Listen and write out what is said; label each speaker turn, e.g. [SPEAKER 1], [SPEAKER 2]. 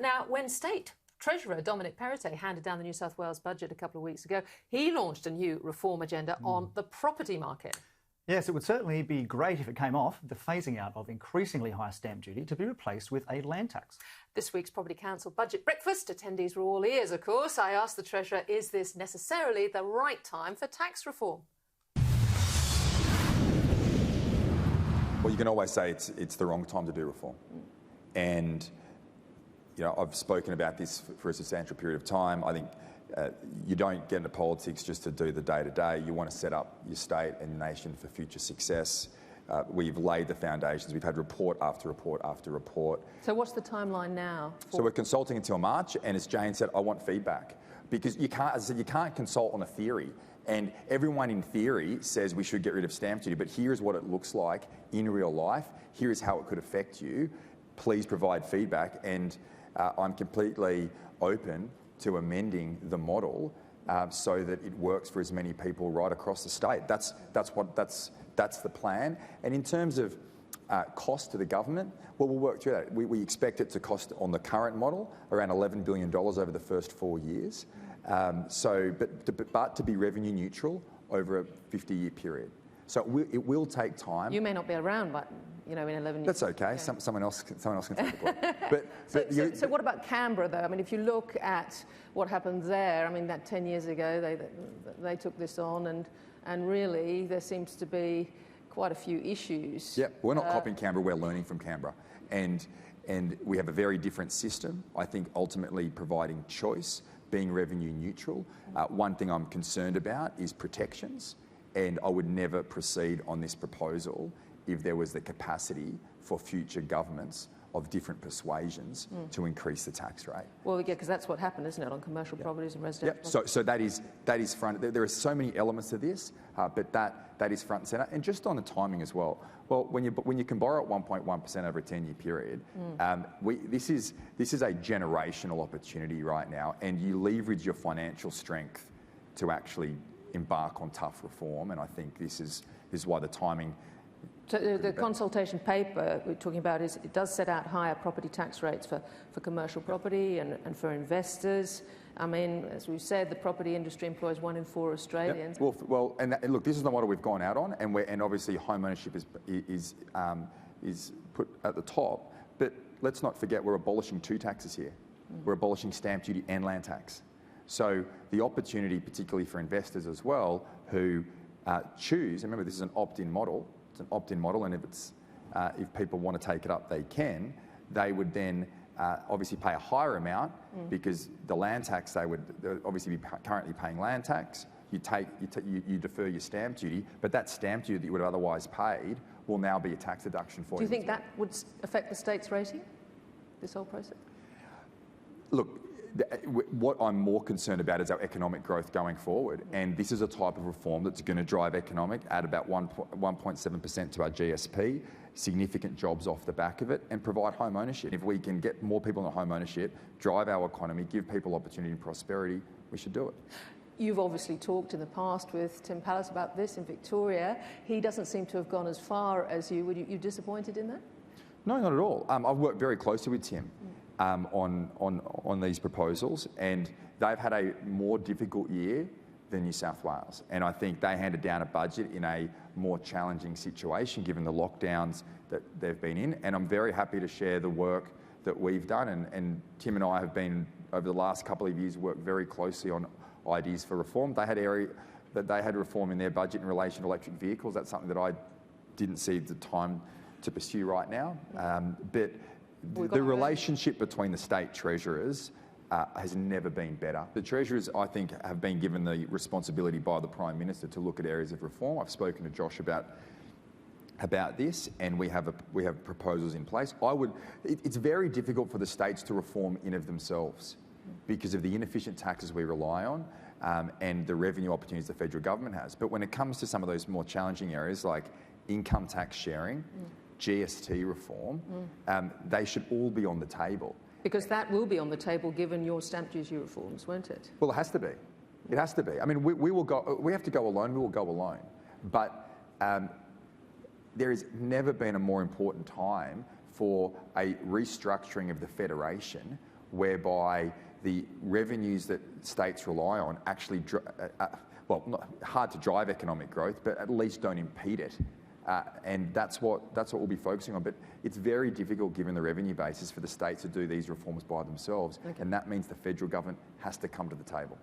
[SPEAKER 1] Now, when State Treasurer Dominic Perrottet handed down the New South Wales budget a couple of weeks ago, he launched a new reform agenda on the property market.
[SPEAKER 2] Yes, it would certainly be great if it came off the phasing out of increasingly high stamp duty to be replaced with a land tax.
[SPEAKER 1] This week's Property Council budget breakfast, attendees were all ears, of course. I asked the Treasurer, is this necessarily the right time for tax reform?
[SPEAKER 3] Well, you can always say it's the wrong time to do reform. And, you know, I've spoken about this for a substantial period of time. I think you don't get into politics just to do the day-to-day. You want to set up your state and nation for future success. We've laid the foundations. We've had report after report after report.
[SPEAKER 1] So what's the timeline now?
[SPEAKER 3] So we're consulting until March, and as Jane said, I want feedback. Because you can't, as I said, you can't consult on a theory. And everyone in theory says we should get rid of stamp duty, but here's what it looks like in real life. Here is how it could affect you. Please provide feedback, and I'm completely open to amending the model so that it works for as many people right across the state. That's the plan. And in terms of cost to the government, well, we'll work through that. We expect it to cost on the current model around $11 billion over the first 4 years. But to be revenue neutral over a 50-year period. So it will take time.
[SPEAKER 1] You may not be around, but in 11 years.
[SPEAKER 3] That's okay. Yeah. Someone else can take the block.
[SPEAKER 1] So what about Canberra, though? I mean, if you look at what happened there, I mean, that 10 years ago they took this on, and really there seems to be quite a few issues.
[SPEAKER 3] Yeah, we're not copying Canberra. We're learning from Canberra, and we have a very different system. I think ultimately providing choice, being revenue neutral. One thing I'm concerned about is protections, and I would never proceed on this proposal if there was the capacity for future governments of different persuasions to increase the tax rate.
[SPEAKER 1] Well, yeah, because that's what happened, isn't it, on commercial properties and residential properties?
[SPEAKER 3] So that is front. There are so many elements to this, but that is front and centre. And just on the timing as well. Well, when you can borrow at 1.1% over a 10-year period, this is a generational opportunity right now, and you leverage your financial strength to actually embark on tough reform. And I think this is why the timing.
[SPEAKER 1] So the consultation paper we're talking about it does set out higher property tax rates for commercial property and for investors. I mean, as we've said, the property industry employs 1 in 4 Australians.
[SPEAKER 3] Yep. Well, and look, this is the model we've gone out on, and obviously home ownership is put at the top. But let's not forget we're abolishing 2 taxes here. We're abolishing stamp duty and land tax. So the opportunity, particularly for investors as well, who choose. And remember, this is an opt-in model. It's an opt-in model, and if people want to take it up, they can. They would then obviously pay a higher amount because the land tax they would obviously be currently paying land tax. You defer your stamp duty, but that stamp duty that you would have otherwise paid will now be a tax deduction for you.
[SPEAKER 1] Do you think that would affect the state's rating? This whole process?
[SPEAKER 3] Look. What I'm more concerned about is our economic growth going forward, and this is a type of reform that's going to drive economic, add about 1.7% to our GSP, significant jobs off the back of it, and provide home ownership. If we can get more people into home ownership, drive our economy, give people opportunity and prosperity, we should do it.
[SPEAKER 1] You've obviously talked in the past with Tim Pallas about this in Victoria. He doesn't seem to have gone as far as you. Were you disappointed in that?
[SPEAKER 3] No, not at all. I've worked very closely with Tim. On these proposals, and they've had a more difficult year than New South Wales, and I think they handed down a budget in a more challenging situation given the lockdowns that they've been in, and I'm very happy to share the work that we've done, and Tim and I have been over the last couple of years worked very closely on ideas for reform. They had reform in their budget in relation to electric vehicles. That's something that I didn't see the time to pursue right now, but the relationship between the state treasurers has never been better. The treasurers, I think, have been given the responsibility by the Prime Minister to look at areas of reform. I've spoken to Josh about this, and we have proposals in place. It's very difficult for the states to reform in of themselves because of the inefficient taxes we rely on and the revenue opportunities the federal government has. But when it comes to some of those more challenging areas like income tax sharing, GST reform, they should all be on the table.
[SPEAKER 1] Because that will be on the table given your stamp duty reforms, won't it?
[SPEAKER 3] Well, it has to be. It has to be. I mean, we will go. We have to go alone. We will go alone. But there has never been a more important time for a restructuring of the federation whereby the revenues that states rely on actually, hard to drive economic growth, but at least don't impede it. And that's what we'll be focusing on. But it's very difficult, given the revenue basis, for the states to do these reforms by themselves. And that means the federal government has to come to the table.